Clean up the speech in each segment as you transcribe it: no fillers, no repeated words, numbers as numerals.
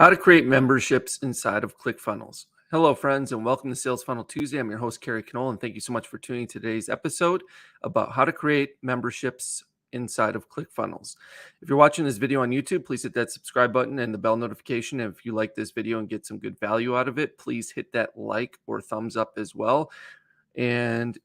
How to create memberships inside of ClickFunnels. Hello, friends, and welcome to Sales Funnel Tuesday. I'm your host, Kerry, Knoll, and thank you so much for tuning in today's episode about how to create memberships inside of ClickFunnels. If you're watching this video on YouTube, please hit that subscribe button and the bell notification. And if you like this video and get some good value out of it, please hit that like or thumbs up as well. And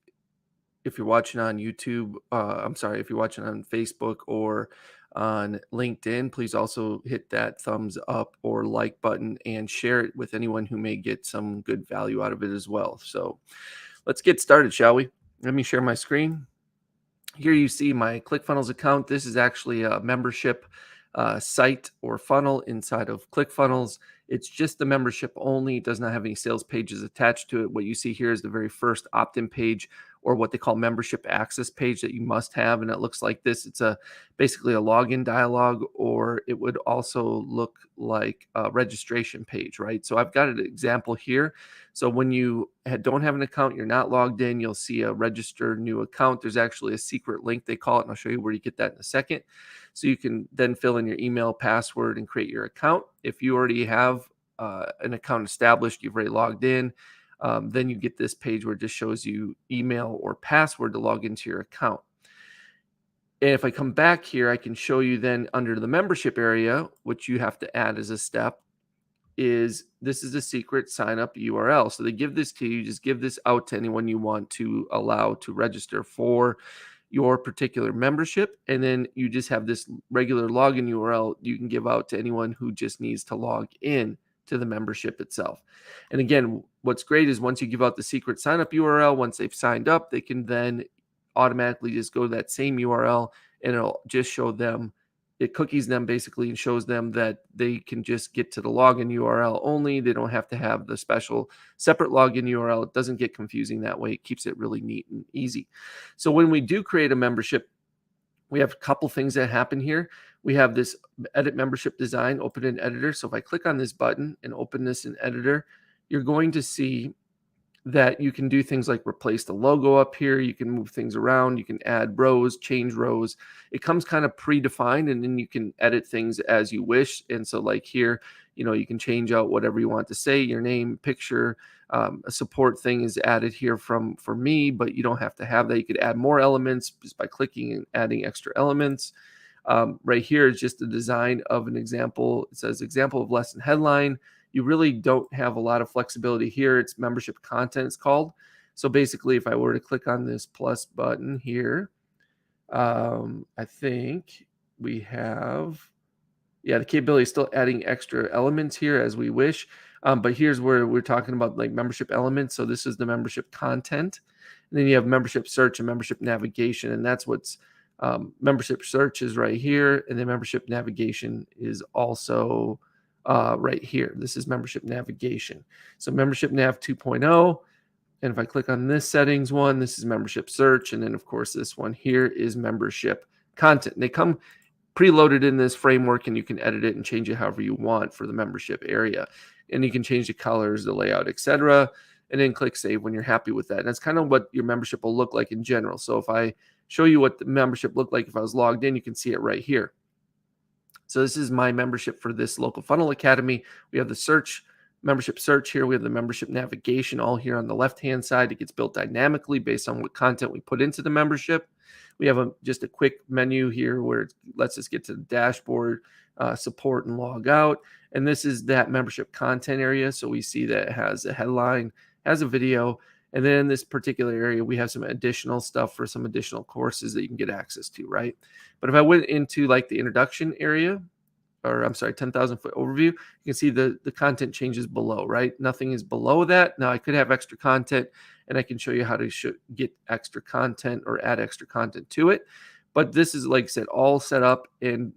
if you're watching on YouTube, if you're watching on Facebook or on LinkedIn, please also hit that thumbs up or like button and share it with anyone who may get some good value out of it as well. So let's get started, shall we? Let me share my screen. Here you see my ClickFunnels account. This is actually a membership site or funnel inside of ClickFunnels. It's just the membership only. It does not have any sales pages attached to it. What you see here is the very first opt-in page, or what they call membership access page, that you must have. And it looks like this. It's basically a login dialog, or it would also look like a registration page, right? So I've got an example here. So when you don't have an account, you're not logged in, you'll see a register new account. There's actually a secret link, they call it, and I'll show you where you get that in a second. So you can then fill in your email, password, and create your account. If you already have an account established, you've already logged in, then you get this page where it just shows you email or password to log into your account. And if I come back here, I can show you then under the membership area, which you have to add as a step, is this is a secret sign up URL. So they give this to you, just give this out to anyone you want to allow to register for your particular membership. And then you just have this regular login URL you can give out to anyone who just needs to log in to the membership itself. And again, what's great is once you give out the secret sign up URL, once they've signed up, they can then automatically just go to that same URL and it'll just show them, it cookies them basically and shows them that they can just get to the login URL only. They don't have to have the special separate login URL. It doesn't get confusing that way. It keeps it really neat and easy. So when we do create a membership, we have a couple things that happen here. We have this edit membership design, open in editor. So if I click on this button and open this in editor, you're going to see that you can do things like replace the logo up here. You can move things around. You can add rows, change rows. It comes kind of predefined, and then you can edit things as you wish. And so like here, you can change out whatever you want to say, your name, picture. A support thing is added here for me, but you don't have to have that. You could add more elements just by clicking and adding extra elements. Right here is just a design of an example. It says example of lesson headline. You really don't have a lot of flexibility here. It's membership content, it's called. So basically, if I were to click on this plus button here, I think we have, the capability is still adding extra elements here as we wish. But here's where we're talking about like membership elements. So this is the membership content. And then you have membership search and membership navigation. And that's what's membership search is right here. And then membership navigation is also right here. This is membership navigation. So membership nav 2.0. And if I click on this settings one, this is membership search. And then of course, this one here is membership content. And they come preloaded in this framework, and you can edit it and change it however you want for the membership area. And you can change the colors, the layout, etc. And then click save when you're happy with that. And that's kind of what your membership will look like in general. So if I show you what the membership looked like if I was logged in, you can see it right here. So this is my membership for this local funnel academy. We have the search, membership search here. We have the membership navigation all here on the left-hand side. It gets built dynamically based on what content we put into the membership. We have just a quick menu here where it lets us get to the dashboard, support, and log out. And this is that membership content area. So we see that it has a headline, has a video, and then in this particular area, we have some additional stuff for some additional courses that you can get access to, right? But if I went into like the introduction area, or I'm sorry, 10,000 foot overview, you can see the content changes below, right? Nothing is below that. Now I could have extra content, and I can show you how to get extra content or add extra content to it. But this is, like I said, all set up and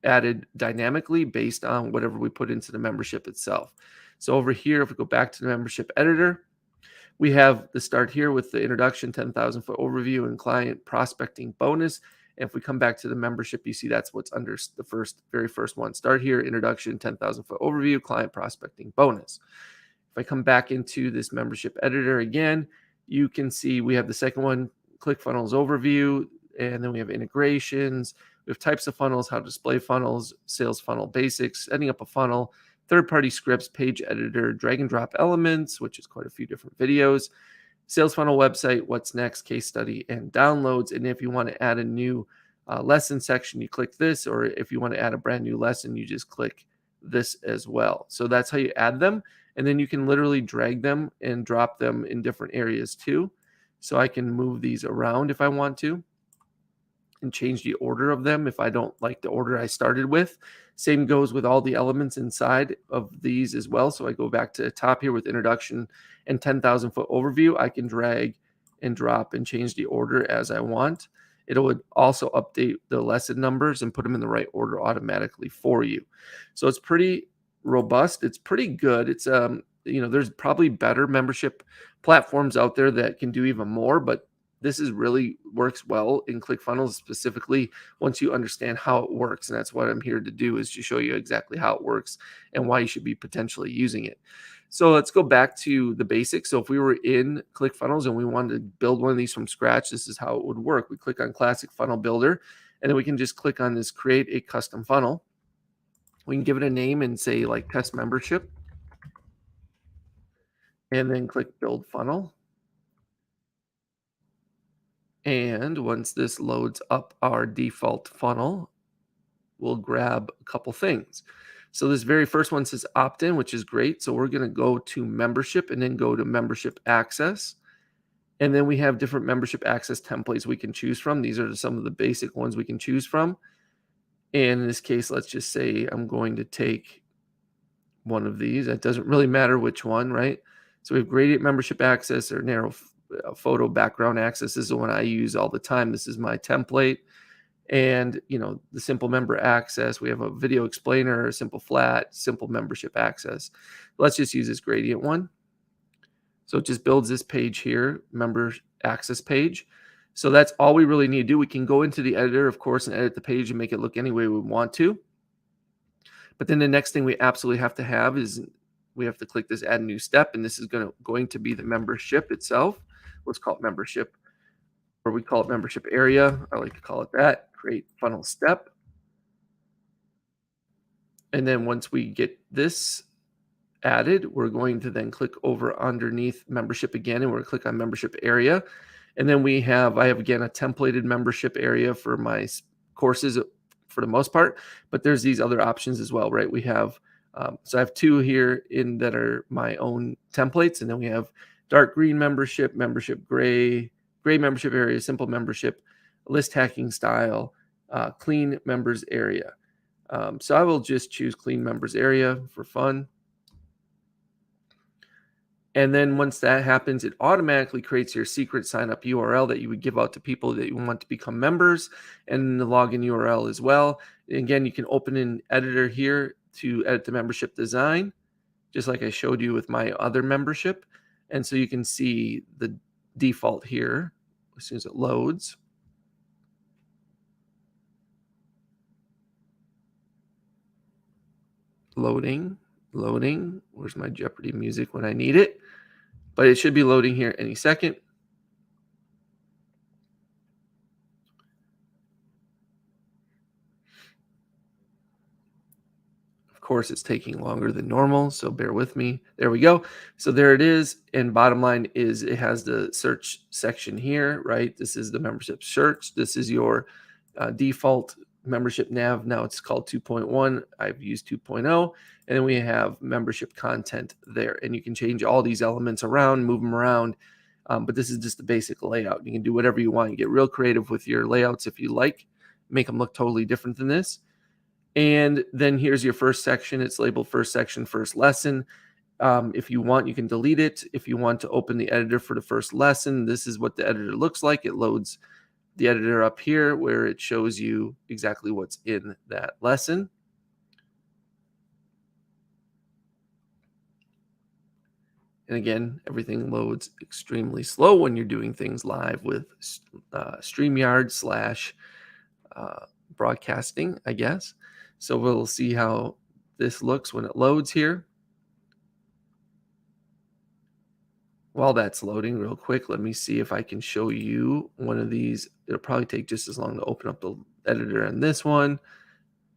added dynamically based on whatever we put into the membership itself. So over here, if we go back to the membership editor, we have the start here with the introduction, 10,000 foot overview, and client prospecting bonus. And if we come back to the membership, you see that's what's under the very first one. Start here, introduction, 10,000 foot overview, client prospecting bonus. If I come back into this membership editor again, you can see we have the second one, ClickFunnels overview, and then we have integrations. We have types of funnels, how to display funnels, sales funnel basics, setting up a funnel, third-party scripts, page editor, drag and drop elements, which is quite a few different videos, sales funnel website, what's next, case study, and downloads. And if you want to add a new lesson section, you click this, or if you want to add a brand new lesson, you just click this as well. So that's how you add them. And then you can literally drag them and drop them in different areas too. So I can move these around if I want to and change the order of them if I don't like the order I started with. Same goes with all the elements inside of these as well. So I go back to the top here with introduction and 10,000 foot overview. I can drag and drop and change the order as I want. It would also update the lesson numbers and put them in the right order automatically for you. So it's pretty robust. It's pretty good. It's there's probably better membership platforms out there that can do even more, but this is really works well in ClickFunnels, specifically once you understand how it works. And that's what I'm here to do, is to show you exactly how it works and why you should be potentially using it. So let's go back to the basics. So if we were in ClickFunnels and we wanted to build one of these from scratch, this is how it would work. We click on Classic Funnel Builder, and then we can just click on this Create a Custom Funnel. We can give it a name and say like Test Membership, and then click Build Funnel. And once this loads up our default funnel, we'll grab a couple things. So this very first one says opt-in, which is great. So we're going to go to membership and then go to membership access. And then we have different membership access templates we can choose from. These are some of the basic ones we can choose from. And in this case, let's just say I'm going to take one of these. It doesn't really matter which one, right? So we have gradient membership access or narrow photo background access. This is the one I use all the time. This is my template. And the simple member access, we have a video explainer, simple flat, simple membership access. Let's just use this gradient one. So it just builds this page here, member access page. So that's all we really need to do. We can go into the editor, of course, and edit the page and make it look any way we want to. But then the next thing we absolutely have to have is we have to click this add new step, and this is going to be the membership itself. Let's call it membership, or we call it membership area. I like to call it that. Create funnel step. And then once we get this added, we're going to then click over underneath membership again, and we're going to click on membership area. And then I have again a templated membership area for my courses for the most part, but there's these other options as well, right? We have, so I have two here that are my own templates, and then we have dark green membership, membership gray membership area, simple membership, list hacking style, clean members area. So I will just choose clean members area for fun. And then once that happens, it automatically creates your secret sign up URL that you would give out to people that you want to become members, and the login URL as well. And again, you can open an editor here to edit the membership design, just like I showed you with my other membership. And so you can see the default here as soon as it loads. Loading. Where's my Jeopardy music when I need it? But it should be loading here any second. Of course, it's taking longer than normal, so bear with me. There we go. So there it is. And bottom line is it has the search section here, right? This is the membership search. This is your default membership nav. Now it's called 2.1. I've used 2.0. And then we have membership content there. And you can change all these elements around, move them around. But this is just the basic layout. You can do whatever you want. You get real creative with your layouts if you like. Make them look totally different than this. And then here's your first section. It's labeled first section, first lesson. If you want, you can delete it. If you want to open the editor for the first lesson, this is what the editor looks like. It loads the editor up here where it shows you exactly what's in that lesson. And again, everything loads extremely slow when you're doing things live with StreamYard / broadcasting, I guess. So we'll see how this looks when it loads here. While that's loading real quick, let me see if I can show you one of these. It'll probably take just as long to open up the editor in this one.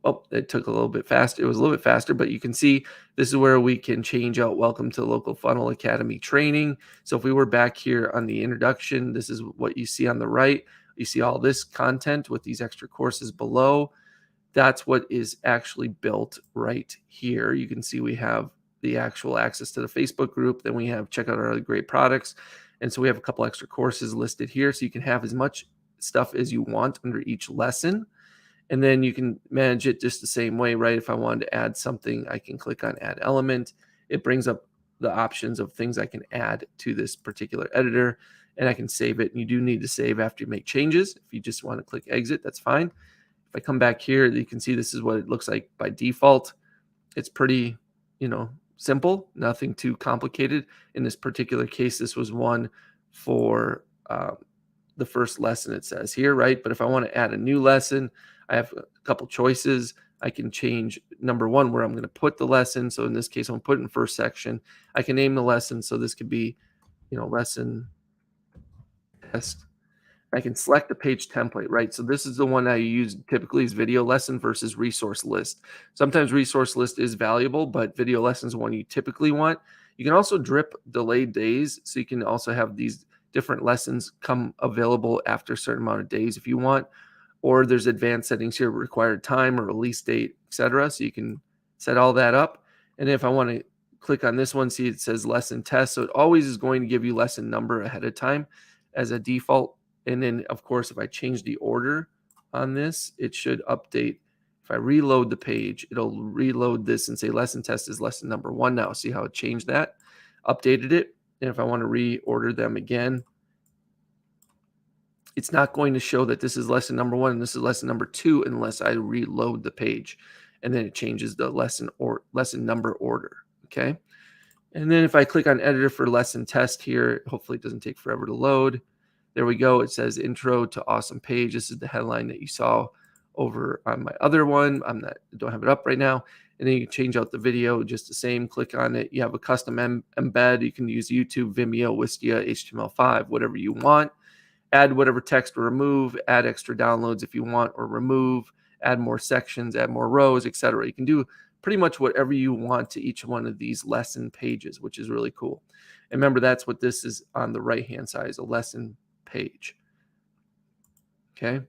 Oh, it took a little bit faster. It was a little bit faster, but you can see this is where we can change out welcome to local funnel academy training. So if we were back here on the introduction, this is what you see on the right. You see all this content with these extra courses below. That's what is actually built right here. You can see we have the actual access to the Facebook group. Then we have check out our other great products. And so we have a couple extra courses listed here. So you can have as much stuff as you want under each lesson. And then you can manage it just the same way, right? If I wanted to add something, I can click on add element. It brings up the options of things I can add to this particular editor, and I can save it. And you do need to save after you make changes. If you just want to click exit, that's fine. If I come back here, you can see this is what it looks like by default. It's pretty, simple, nothing too complicated. In this particular case, this was one for the first lesson, it says here, right? But if I want to add a new lesson, I have a couple choices. I can change number one, where I'm going to put the lesson. So in this case, I'm going to put it in first section. I can name the lesson. So this could be, lesson test. I can select the page template, right? So this is the one I use typically is video lesson versus resource list. Sometimes resource list is valuable, but video lesson is one you typically want. You can also drip delayed days. So you can also have these different lessons come available after a certain amount of days if you want, or there's advanced settings here, required time or release date, etc. So you can set all that up. And if I want to click on this one, see it says lesson test. So it always is going to give you lesson number ahead of time as a default. And then, of course, if I change the order on this, it should update. If I reload the page, it'll reload this and say lesson test is lesson number 1 now. See how it changed that? Updated it. And if I want to reorder them again, it's not going to show that this is lesson number 1 and this is lesson number 2 unless I reload the page. And then it changes the lesson number order. Okay. And then if I click on editor for lesson test here, hopefully it doesn't take forever to load. There we go. It says intro to awesome page. This is the headline that you saw over on my other one. Don't have it up right now. And then you can change out the video just the same. Click on it. You have a custom embed. You can use YouTube, Vimeo, Wistia, HTML5, whatever you want. Add whatever text or remove. Add extra downloads if you want, or remove. Add more sections. Add more rows, etc. You can do pretty much whatever you want to each one of these lesson pages, which is really cool. And remember, that's what this is on the right-hand side, is a lesson page. Okay.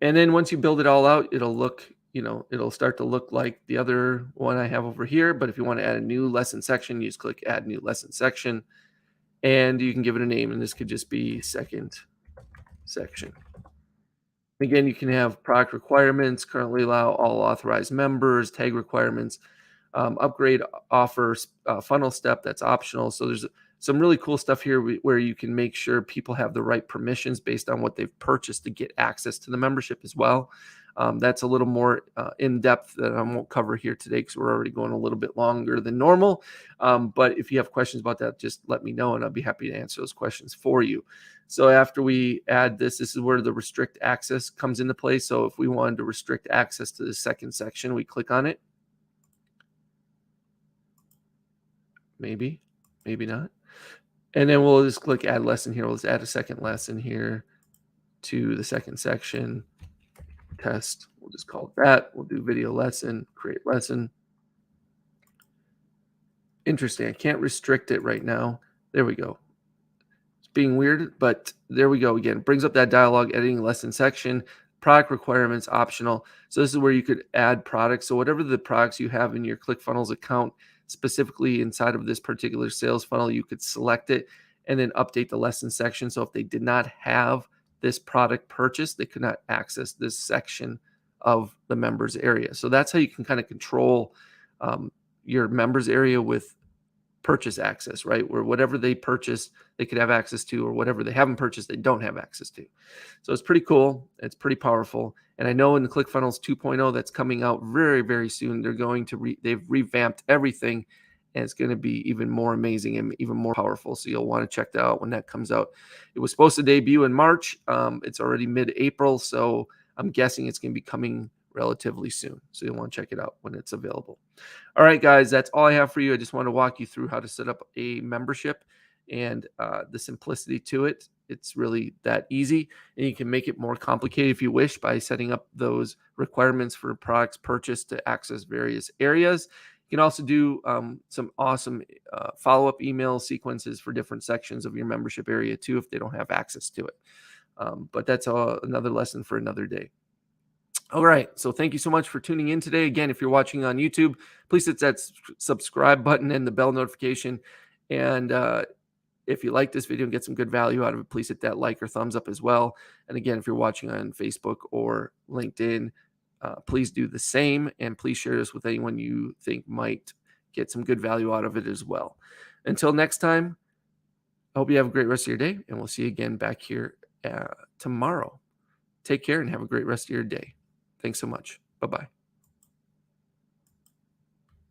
And then once you build it all out, it'll look, it'll start to look like the other one I have over here. But if you want to add a new lesson section, you just click add new lesson section, and you can give it a name. And this could just be second section. Again, you can have product requirements, currently allow all authorized members, tag requirements, upgrade offers, funnel step, that's optional. So there's some really cool stuff here where you can make sure people have the right permissions based on what they've purchased to get access to the membership as well. That's a little more in depth that I won't cover here today because we're already going a little bit longer than normal. But if you have questions about that, just let me know and I'll be happy to answer those questions for you. So after we add this is where the restrict access comes into play. So if we wanted to restrict access to the second section, we click on it. Maybe not. And then we'll just click add lesson here. We'll just add a second lesson here to the second section. Test. We'll just call it that. We'll do video lesson, create lesson. Interesting. I can't restrict it right now. There we go. It's being weird, but there we go. Again, brings up that dialog, editing lesson section, product requirements, optional. So this is where you could add products. So whatever the products you have in your ClickFunnels account, specifically inside of this particular sales funnel, you could select it and then update the lesson section. So if they did not have this product purchase, they could not access this section of the members area. So that's how you can kind of control your members area with purchase access, right? Where whatever they purchase, they could have access to, or whatever they haven't purchased, they don't have access to. So it's pretty cool. It's pretty powerful. And I know in the ClickFunnels 2.0 that's coming out very, very soon, they're going to they've revamped everything, and it's going to be even more amazing and even more powerful. So you'll want to check that out when that comes out. It was supposed to debut in March. It's already mid-April, so I'm guessing it's going to be coming relatively soon. So you'll want to check it out when it's available. All right, guys, that's all I have for you. I just want to walk you through how to set up a membership and the simplicity to it. It's really that easy, and you can make it more complicated if you wish by setting up those requirements for products purchased to access various areas. You can also do some awesome follow-up email sequences for different sections of your membership area too, if they don't have access to it. But that's another lesson for another day. All right. So thank you so much for tuning in today. Again, if you're watching on YouTube, please hit that subscribe button and the bell notification. And if you like this video and get some good value out of it, please hit that like or thumbs up as well. And again, if you're watching on Facebook or LinkedIn, please do the same. And please share this with anyone you think might get some good value out of it as well. Until next time, I hope you have a great rest of your day. And we'll see you again back here tomorrow. Take care and have a great rest of your day. Thanks so much. Bye-bye.